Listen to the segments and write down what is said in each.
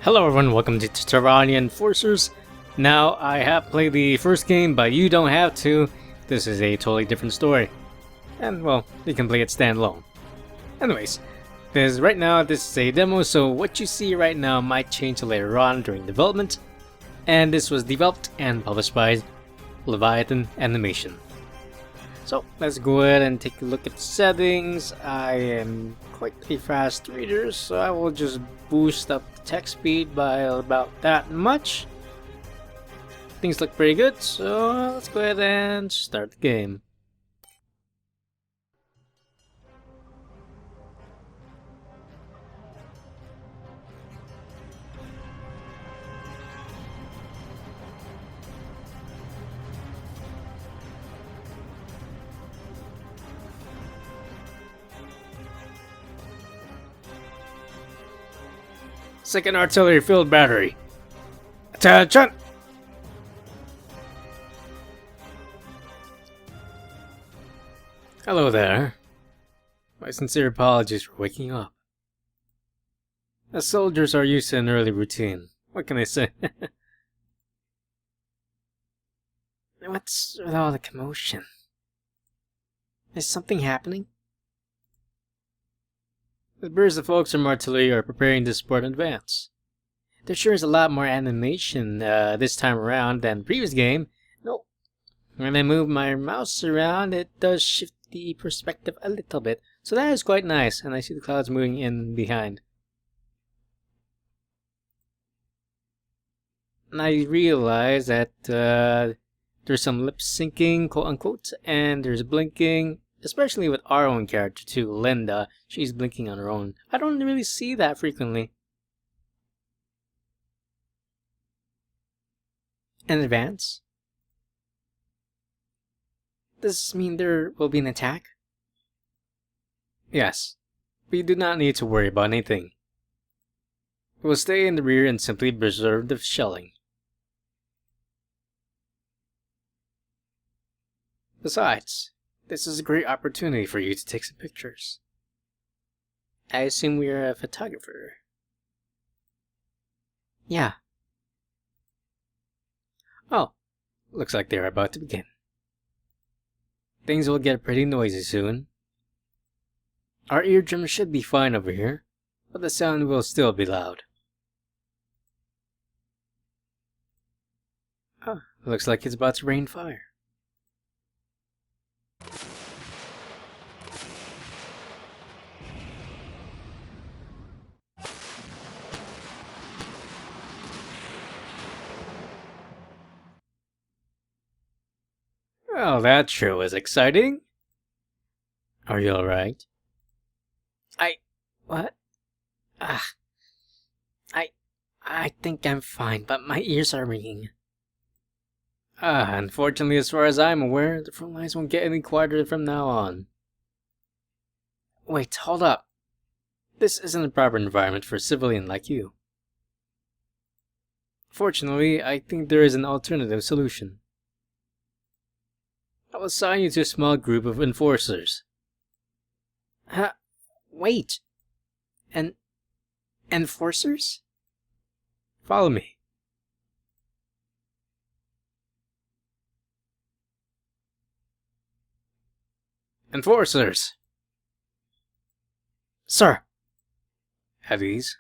Hello everyone, welcome to Tyrania Enforcers. Now, I have played the first game, but you don't have to. This is a totally different story. And, well, you can play it standalone. Anyways, right now this is a demo, so what you see right now might change later on during development. And this was developed and published by Leviathanimation. So, let's go ahead and take a look at the settings. I am quite a fast reader, so I will just boost up the text speed by about that much. Things look pretty good, so let's go ahead and start the game. Second artillery field battery. Attention! Hello there. My sincere apologies for waking up. As soldiers are used to an early routine. What can I say? What's with all the commotion? Is something happening? The birds of folks from artillery are preparing to support in advance. There sure is a lot more animation this time around than the previous game. No, when I move my mouse around, it does shift the perspective a little bit. So that is quite nice, and I see the clouds moving in behind. And I realize that there's some lip syncing, quote unquote, and there's blinking. Especially with our own character too, Linda. She's blinking on her own. I don't really see that frequently. In advance? Does this mean there will be an attack? Yes. We do not need to worry about anything. We will stay in the rear and simply preserve the shelling. Besides, this is a great opportunity for you to take some pictures. I assume we are a photographer. Yeah. Oh, looks like they're about to begin. Things will get pretty noisy soon. Our eardrums should be fine over here, but the sound will still be loud. Oh, looks like it's about to rain fire. Well, that sure was exciting. Are you alright? What? I think I'm fine, but my ears are ringing. Unfortunately, as far as I'm aware, the front lines won't get any quieter from now on. Wait, hold up. This isn't a proper environment for a civilian like you. Fortunately, I think there is an alternative solution. I will assign you to a small group of enforcers. Wait. Enforcers? Follow me. Enforcers! Sir! At ease.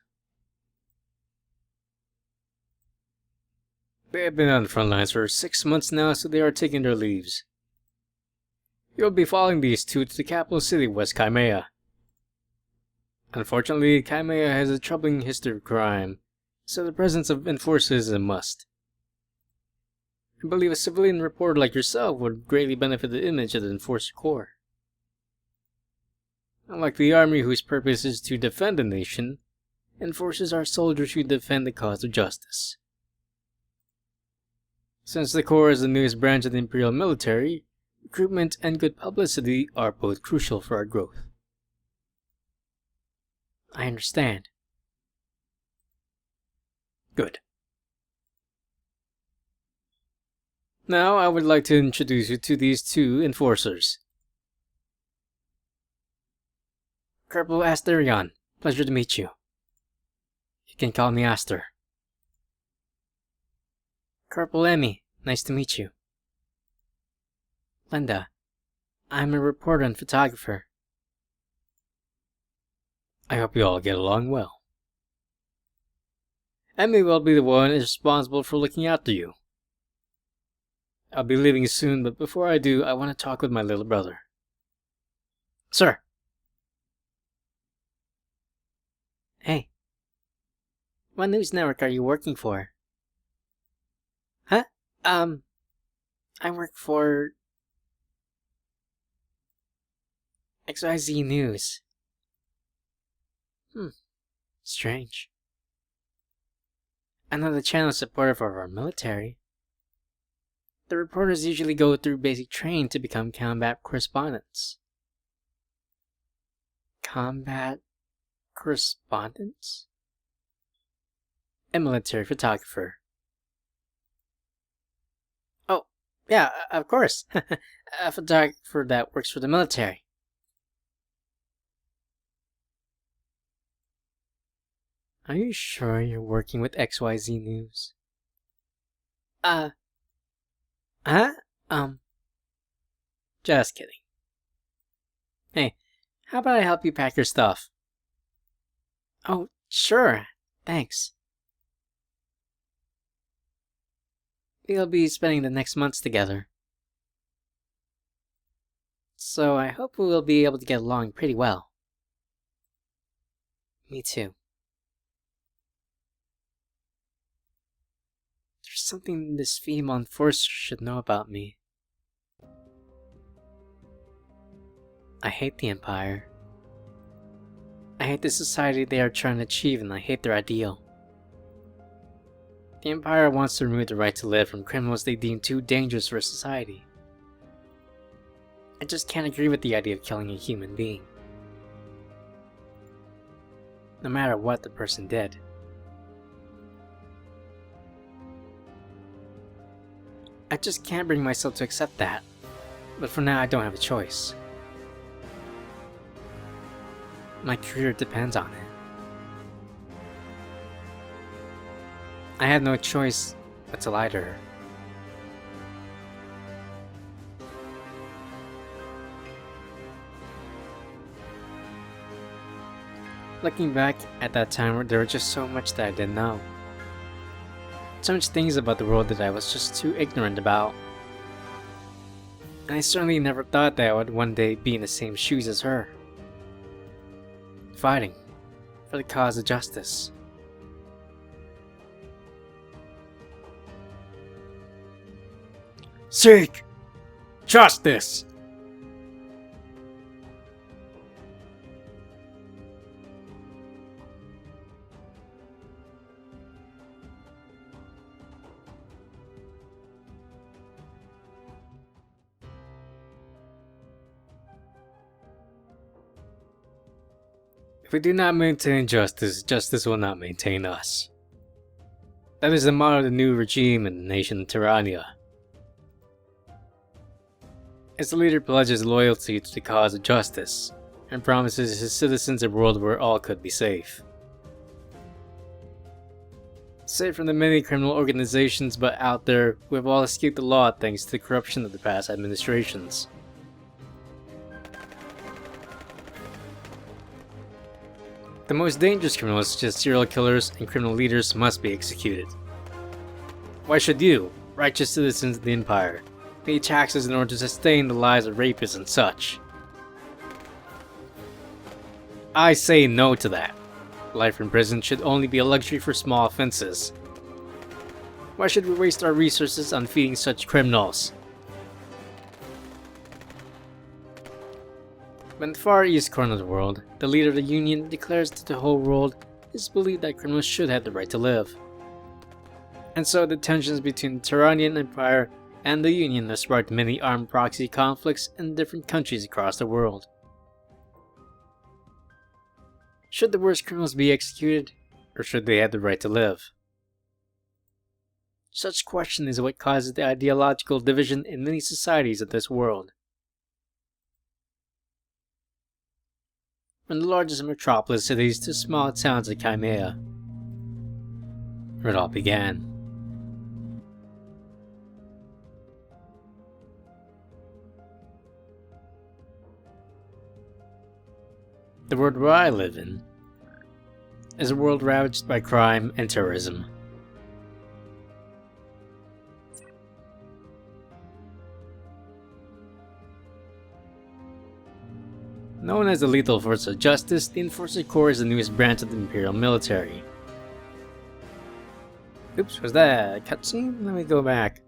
They have been on the front lines for 6 months now, so they are taking their leaves. You'll be following these two to the capital city, West Crimea. Unfortunately, Crimea has a troubling history of crime, so the presence of enforcers is a must. I believe a civilian reporter like yourself would greatly benefit the image of the Enforcer Corps. Unlike the army whose purpose is to defend the nation, enforcers are soldiers who defend the cause of justice. Since the Corps is the newest branch of the Imperial military, Recruitment and good publicity are both crucial for our growth. I understand. Good. Now I would like to introduce you to these two enforcers. Corporal Asterion, pleasure to meet you. You can call me Aster. Corporal Emmy, nice to meet you. Linda, I'm a reporter and photographer. I hope you all get along well. Emmy will be the one responsible for looking after you. I'll be leaving soon, but before I do, I want to talk with my little brother. Sir. Hey. What news network are you working for? Huh? I work for XYZ News. Strange. I know the channel is supportive of our military. The reporters usually go through basic training to become combat correspondents. Combat correspondents? A military photographer. Oh, yeah, of course. A photographer that works for the military. Are you sure you're working with XYZ News? Huh? Just kidding. Hey, how about I help you pack your stuff? Oh, sure. Thanks. We'll be spending the next months together. So I hope we will be able to get along pretty well. Me too. There's something this female enforcer should know about me. I hate the Empire. I hate the society they are trying to achieve, and I hate their ideal. The Empire wants to remove the right to live from criminals they deem too dangerous for society. I just can't agree with the idea of killing a human being. No matter what the person did. I just can't bring myself to accept that. But for now, I don't have a choice. My career depends on it. I had no choice but to lie to her. Looking back at that time, there was just so much that I didn't know. So much things about the world that I was just too ignorant about. And I certainly never thought that I would one day be in the same shoes as her. Fighting for the cause of justice. Seek justice! If we do not maintain justice, justice will not maintain us. That is the motto of the new regime in the nation of Tyrania. Its leader pledges loyalty to the cause of justice, and promises his citizens a world where all could be safe. Safe from the many criminal organizations but out there who have all escaped the law thanks to the corruption of the past administrations. The most dangerous criminals, such as serial killers and criminal leaders, must be executed. Why should you, righteous citizens of the Empire, pay taxes in order to sustain the lives of rapists and such? I say no to that. Life in prison should only be a luxury for small offenses. Why should we waste our resources on feeding such criminals? But in the far east corner of the world, the leader of the Union declares to the whole world his belief that criminals should have the right to live. And so the tensions between the Tyranian Empire and the Union has sparked many armed proxy conflicts in different countries across the world. Should the worst criminals be executed, or should they have the right to live? Such question is what causes the ideological division in many societies of this world. From the largest metropolis cities to small towns like Crimea, where it all began. The world where I live in is a world ravaged by crime and terrorism. Known as the Lethal Force of Justice, the Enforcer Corps is the newest branch of the Imperial military. Oops, was that a cutscene? Let me go back.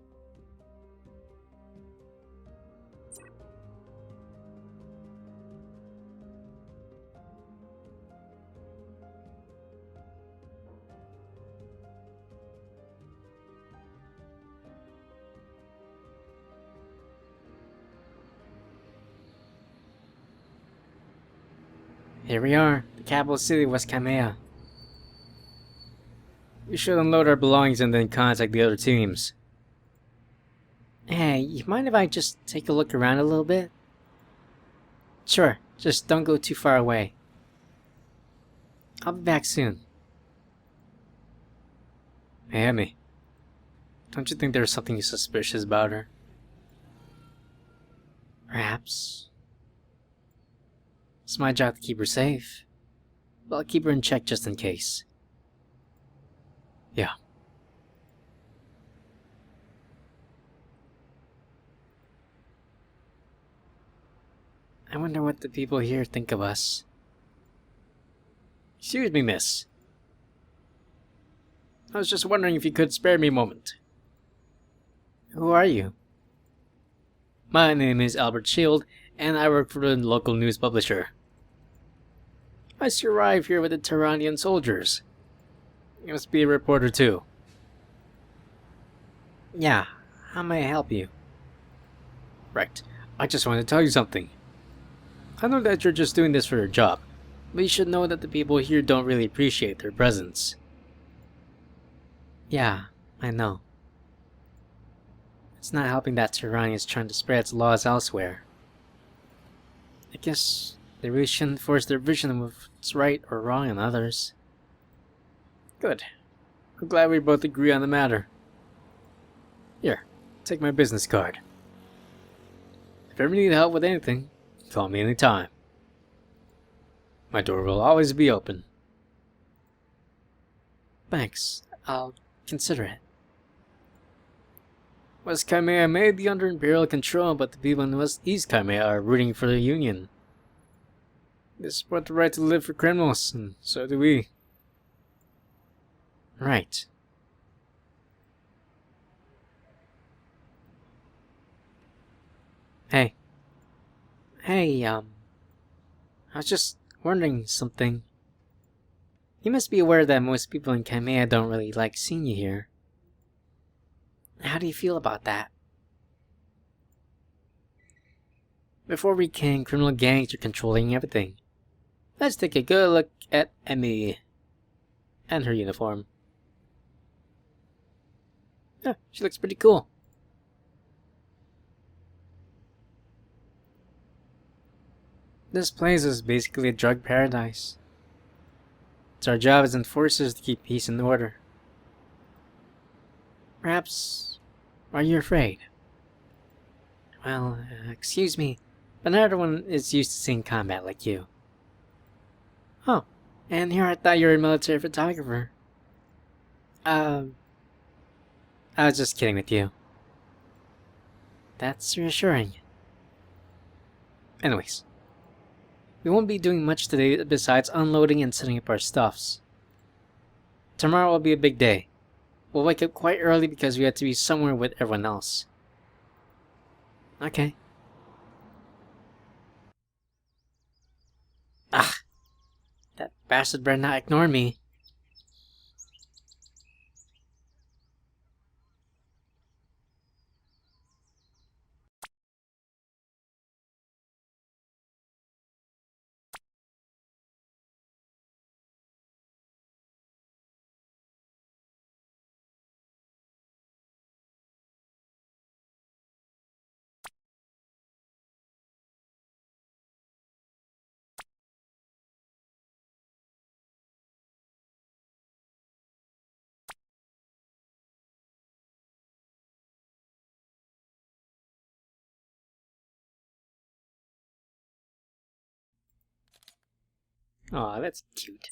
Here we are, the capital city of West Crimea. We should unload our belongings and then contact the other teams. Hey, you mind if I just take a look around a little bit? Sure, just don't go too far away. I'll be back soon. Hey, Emmy. Don't you think there's something suspicious about her? Perhaps. It's my job to keep her safe, but I'll keep her in check just in case. Yeah. I wonder what the people here think of us. Excuse me, miss. I was just wondering if you could spare me a moment. Who are you? My name is Albert Shield, and I work for the local news publisher. I just arrived here with the Tyranian soldiers. You must be a reporter too. Yeah, how may I help you? Right, I just wanted to tell you something. I know that you're just doing this for your job, but you should know that the people here don't really appreciate their presence. Yeah, I know. It's not helping that Tyrania is trying to spread its laws elsewhere. I guess they really shouldn't force their vision of what's right or wrong on others. Good. I'm glad we both agree on the matter. Here, take my business card. If you ever need help with anything, call me anytime. My door will always be open. Thanks. I'll consider it. West Crimea may be under Imperial control, but the people in West East Crimea are rooting for the Union. They support the right to live for criminals, and so do we. Right. Hey. Hey, I was just wondering something. You must be aware that most people in Crimea don't really like seeing you here. How do you feel about that? Before we can, criminal gangs are controlling everything. Let's take a good look at Emmy and her uniform. Yeah, she looks pretty cool. This place is basically a drug paradise. It's our job as enforcers to keep peace and order. Perhaps, are you afraid? Well, excuse me, but not everyone is used to seeing combat like you. Oh, and here I thought you were a military photographer. I was just kidding with you. That's reassuring. Anyways, we won't be doing much today besides unloading and setting up our stuffs. Tomorrow will be a big day. We'll wake up quite early because we have to be somewhere with everyone else. Okay. Ah! That bastard better not ignore me. Aw, that's cute.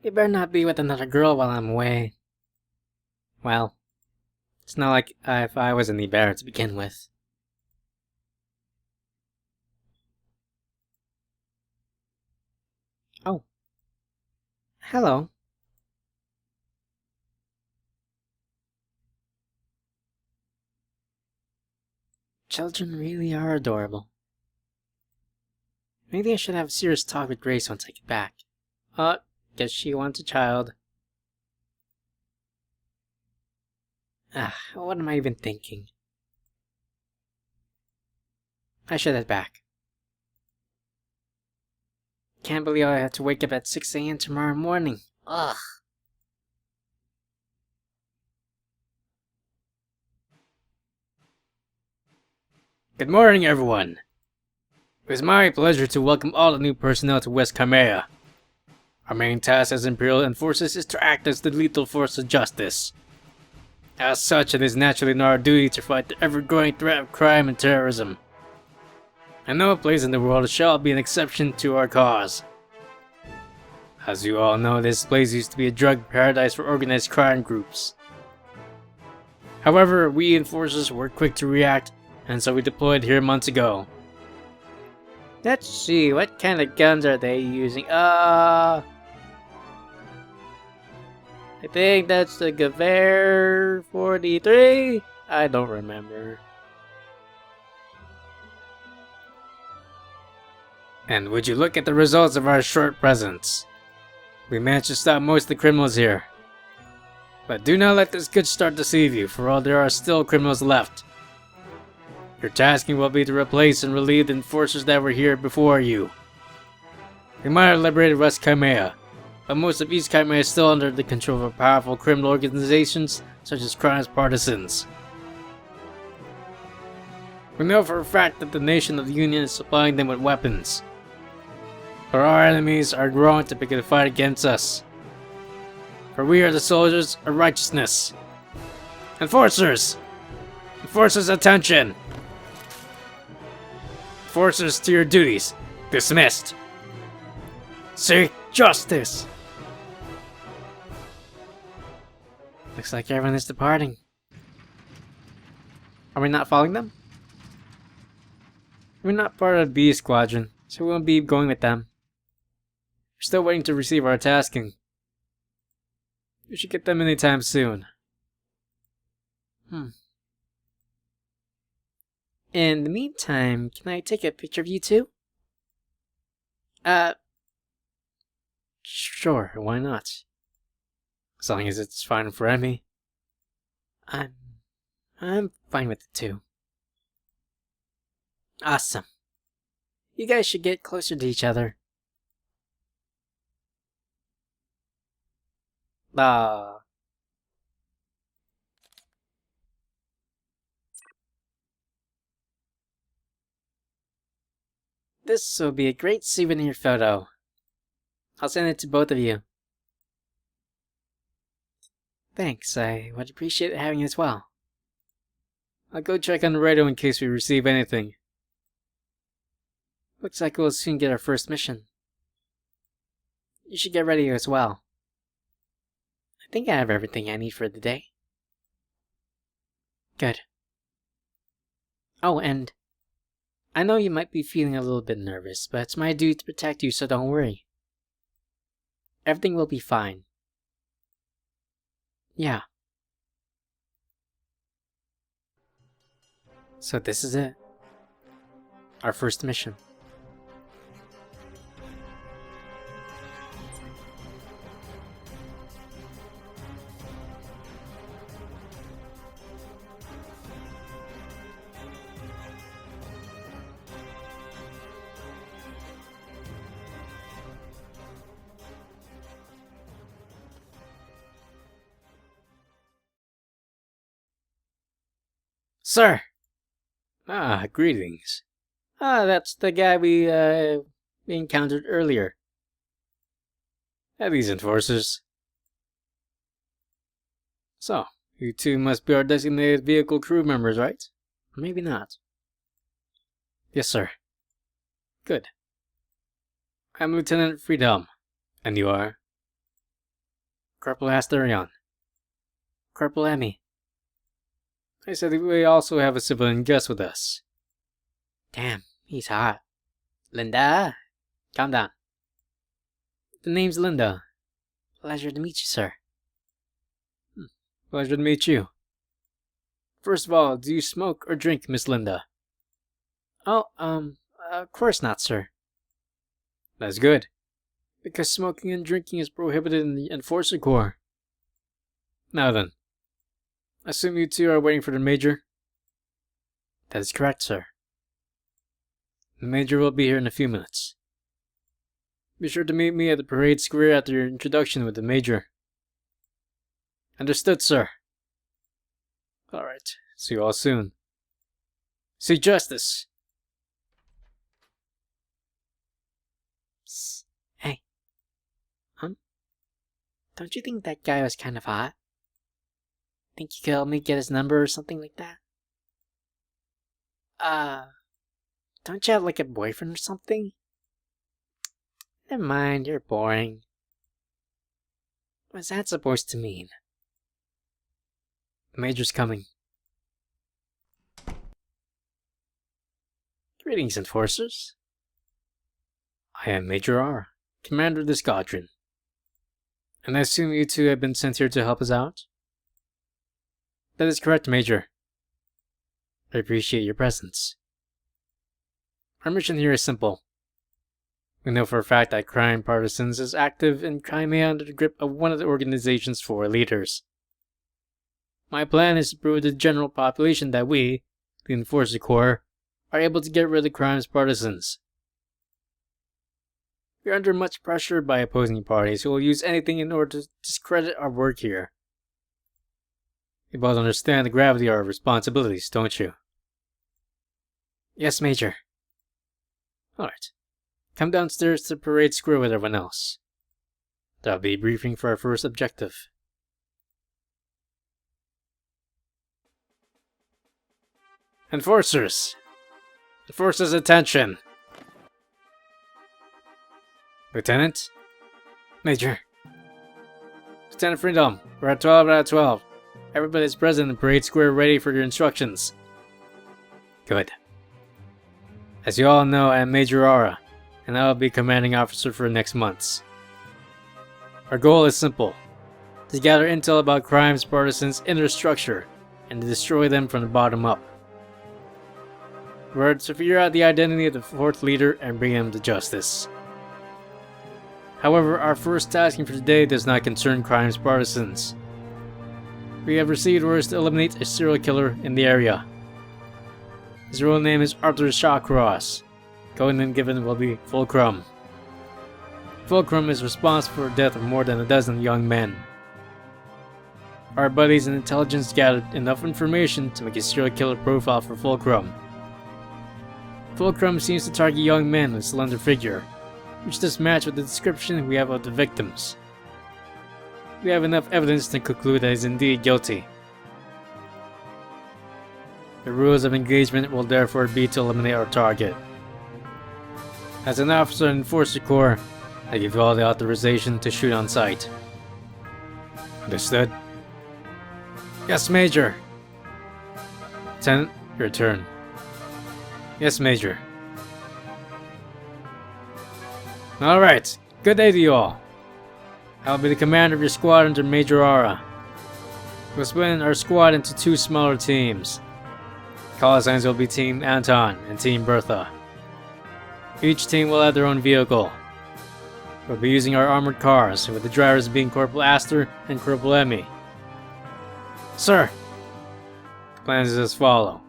You better not be with another girl while I'm away. Well, it's not like if I was any better to begin with. Oh. Hello. Children really are adorable. Maybe I should have a serious talk with Grace once I get back. Guess she wants a child. What am I even thinking? I should head back. Can't believe I have to wake up at 6 a.m. tomorrow morning. Ugh. Good morning, everyone. It is my pleasure to welcome all the new personnel to West Chimera. Our main task as Imperial Enforcers is to act as the lethal force of justice. As such, it is naturally in our duty to fight the ever-growing threat of crime and terrorism. And no place in the world shall be an exception to our cause. As you all know, this place used to be a drug paradise for organized crime groups. However, we enforcers were quick to react, and so we deployed here months ago. Let's see, what kind of guns are they using? I think that's the Gewehr 43? I don't remember. And would you look at the results of our short presence? We managed to stop most of the criminals here. But do not let this good start deceive you, for all there are still criminals left. Your tasking will be to replace and relieve the enforcers that were here before you. We might have liberated West Chimera, but most of East Chimera is still under the control of powerful criminal organizations such as Crime's Partisans. We know for a fact that the nation of the Union is supplying them with weapons. But our enemies are growing to begin to fight against us. For we are the soldiers of righteousness. Enforcers! Enforcers, attention! Enforcers to your duties. Dismissed. Seek justice! Looks like everyone is departing. Are we not following them? We're not part of the B Squadron, so we won't be going with them. We're still waiting to receive our tasking. We should get them anytime soon. In the meantime, can I take a picture of you two? Sure, why not? As long as it's fine for Emmy. I'm fine with it too. Awesome. You guys should get closer to each other. This will be a great souvenir photo. I'll send it to both of you. Thanks, I would appreciate having it as well. I'll go check on the radio in case we receive anything. Looks like we'll soon get our first mission. You should get ready as well. I think I have everything I need for the day. Good. Oh, and I know you might be feeling a little bit nervous, but it's my duty to protect you, so don't worry. Everything will be fine. Yeah. So this is it. Our first mission. Sir! Ah, greetings. Ah, that's the guy we encountered earlier. These enforcers. So, you two must be our designated vehicle crew members, right? Or maybe not. Yes, sir. Good. I'm Lieutenant Freedom. And you are? Corporal Asterion. Corporal Emmy. I said we also have a civilian guest with us. Damn, he's hot. Linda? Calm down. The name's Linda. Pleasure to meet you, sir. Pleasure to meet you. First of all, do you smoke or drink, Miss Linda? Oh, of course not, sir. That's good. Because smoking and drinking is prohibited in the Enforcer Corps. Now then. I assume you two are waiting for the Major? That is correct, sir. The Major will be here in a few minutes. Be sure to meet me at the parade square after your introduction with the Major. Understood, sir. Alright, see you all soon. See justice! Psst. Hey. Don't you think that guy was kind of hot? Think you could help me get his number or something like that? Don't you have like a boyfriend or something? Never mind, you're boring. What's that supposed to mean? The Major's coming. Greetings, Enforcers. I am Major R, Commander of the Squadron. And I assume you two have been sent here to help us out? That is correct, Major. I appreciate your presence. Our mission here is simple. We know for a fact that Crime Partisans is active in Crimea under the grip of one of the organization's 4 leaders. My plan is to prove to the general population that we, the Enforcer Corps, are able to get rid of Crime's partisans. We are under much pressure by opposing parties who will use anything in order to discredit our work here. You both understand the gravity of our responsibilities, don't you? Yes, Major. Alright. Come downstairs to the parade square with everyone else. There'll be a briefing for our first objective. Enforcers! Enforcers, attention! Lieutenant? Major. Lieutenant Freedom, we're at 12 out of 12. Everybody's present in the parade square ready for your instructions. Good. As you all know, I am Major Aura, and I will be commanding officer for next months. Our goal is simple. To gather intel about Crime's partisans in their structure, and to destroy them from the bottom up. We're to figure out the identity of the 4th leader and bring him to justice. However, our first tasking for today does not concern Crime's partisans. We have received orders to eliminate a serial killer in the area. His real name is Arthur Shawcross. Code name given will be Fulcrum. Fulcrum is responsible for the death of more than a dozen young men. Our buddies in intelligence gathered enough information to make a serial killer profile for Fulcrum. Fulcrum seems to target young men with a slender figure, which does match with the description we have of the victims. We have enough evidence to conclude that he is indeed guilty. The rules of engagement will therefore be to eliminate our target. As an officer in Enforcer Corps, I give you all the authorization to shoot on sight. Understood? Yes, Major! Lieutenant, your turn. Yes, Major. Alright, good day to you all. I'll be the commander of your squad under Major Aura. We'll split our squad into two smaller teams. Call signs will be Team Anton and Team Bertha. Each team will have their own vehicle. We'll be using our armored cars, with the drivers being Corporal Astor and Corporal Emmy. Sir! The plan is as follows.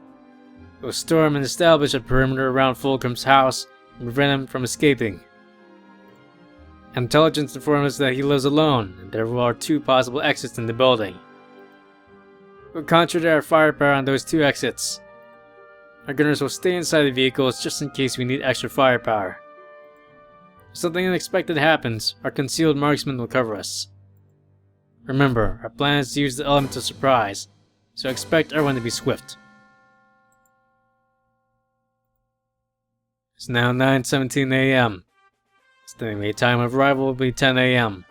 We'll storm and establish a perimeter around Fulcrum's house and prevent him from escaping. Intelligence informs us that he lives alone, and there are two possible exits in the building. We'll concentrate our firepower on those two exits. Our gunners will stay inside the vehicles just in case we need extra firepower. If something unexpected happens, our concealed marksman will cover us. Remember, our plan is to use the element of surprise, so expect everyone to be swift. It's now 9:17 a.m. Estimated time of arrival will be 10 a.m.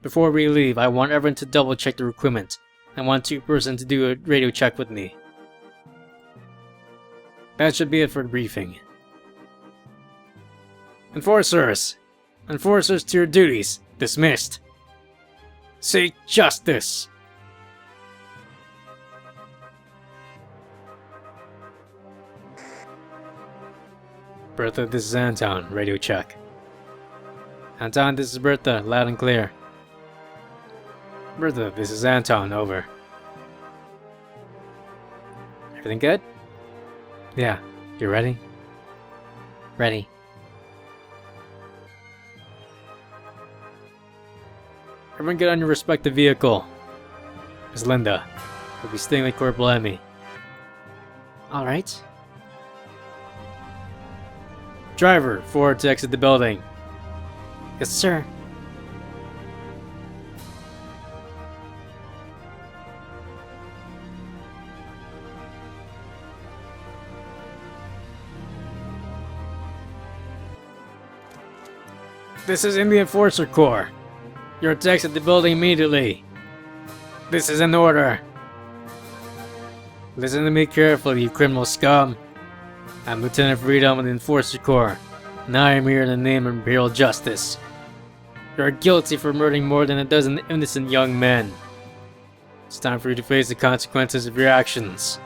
Before we leave, I want everyone to double check their equipment. I want two persons to do a radio check with me. That should be it for the briefing. Enforcers! Enforcers to your duties! Dismissed! Seek justice! Bertha, this is Anton. Radio check. Anton, this is Bertha. Loud and clear. Bertha, this is Anton. Over. Everything good? Yeah. You ready? Ready. Everyone get on your respective vehicle. Miss Linda. We'll be staying with Corporal Emmy. Alright. Driver, forward to exit the building. Yes, sir. This is in the Enforcer Corps. You're to exit the building immediately. This is an order. Listen to me carefully, you criminal scum. I'm Lieutenant Freedom of the Enforcer Corps, and I am here in the name of Imperial Justice. You are guilty for murdering more than a dozen innocent young men. It's time for you to face the consequences of your actions.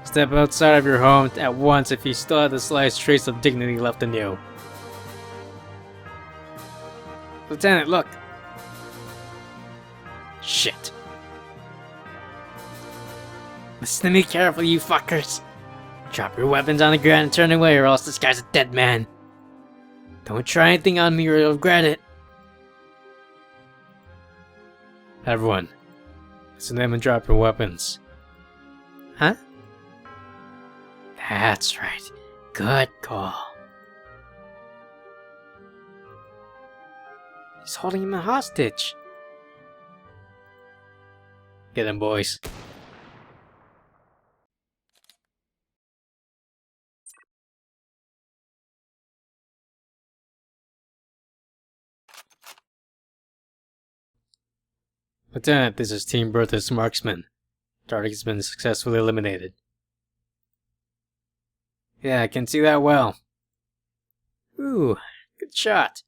Step outside of your home at once if you still have the slightest trace of dignity left in you. Lieutenant, look! Shit. Listen to me carefully, you fuckers! Drop your weapons on the ground and turn away, or else this guy's a dead man. Don't try anything on me or you'll regret it. Everyone, listen to them and drop your weapons. Huh? That's right. Good call. He's holding him hostage. Get him, boys. Lieutenant, this is Team Bertha's marksman. Target has been successfully eliminated. Yeah, I can see that well. Ooh, good shot.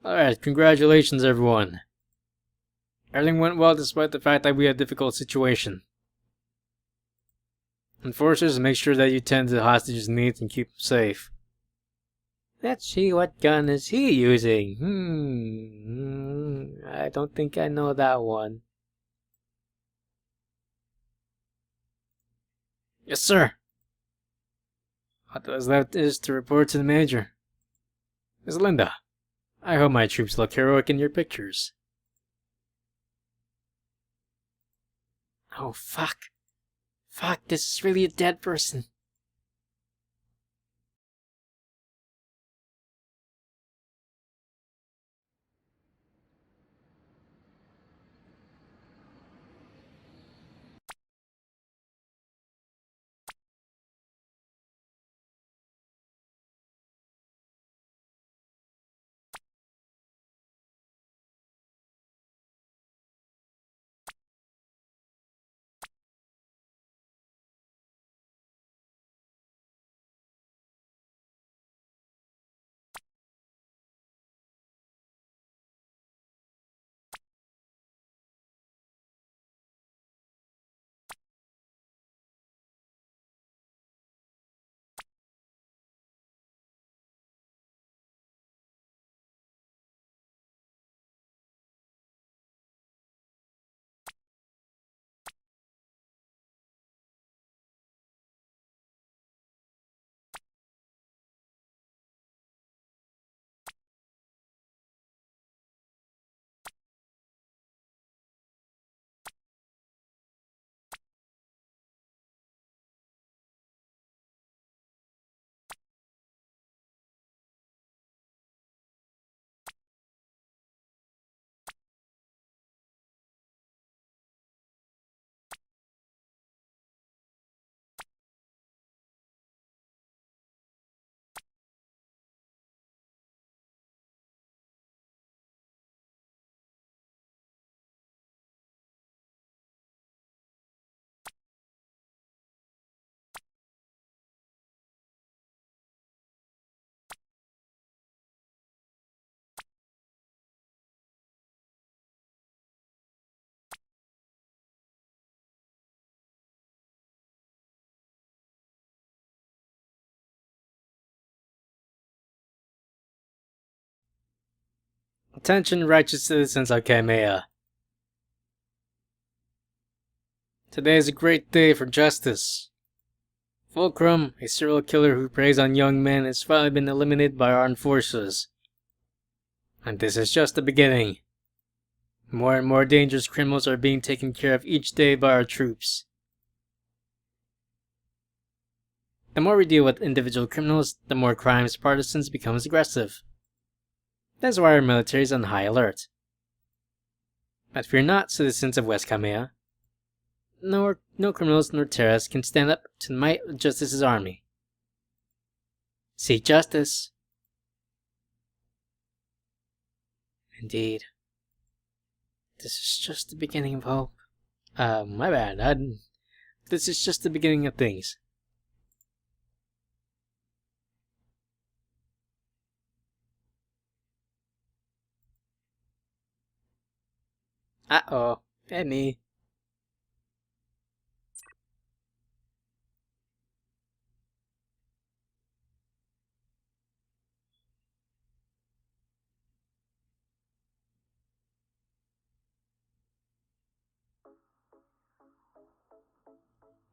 Alright, congratulations everyone. Everything went well despite the fact that we had a difficult situation. Enforcers, make sure that you tend to the hostage's needs and keep them safe. Let's see, what gun is he using? I don't think I know that one. Yes, sir. What was left is to report to the Major. Miss Linda, I hope my troops look heroic in your pictures. Oh, fuck. Fuck, this is really a dead person. Attention, righteous citizens of Kamea. Today is a great day for justice. Fulcrum, a serial killer who preys on young men, has finally been eliminated by our armed forces. And this is just the beginning. More and more dangerous criminals are being taken care of each day by our troops. The more we deal with individual criminals, the more crimes partisans becomes aggressive. That's why our military is on high alert. But if you're not citizens of West Kamea, no criminals nor terrorists can stand up to the might of Justice's army. Seek justice. Indeed. This is just the beginning of hope. My bad. This is just the beginning of things. Uh-oh. And me.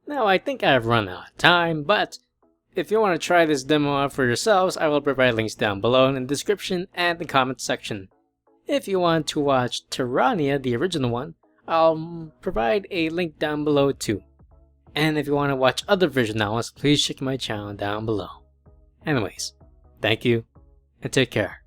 Now, I think I've run out of time, but if you want to try this demo out for yourselves, I will provide links down below in the description and the comments section. If you want to watch Tyrania, the original one, I'll provide a link down below too. And if you want to watch other visual novels, please check my channel down below. Anyways, thank you, and take care.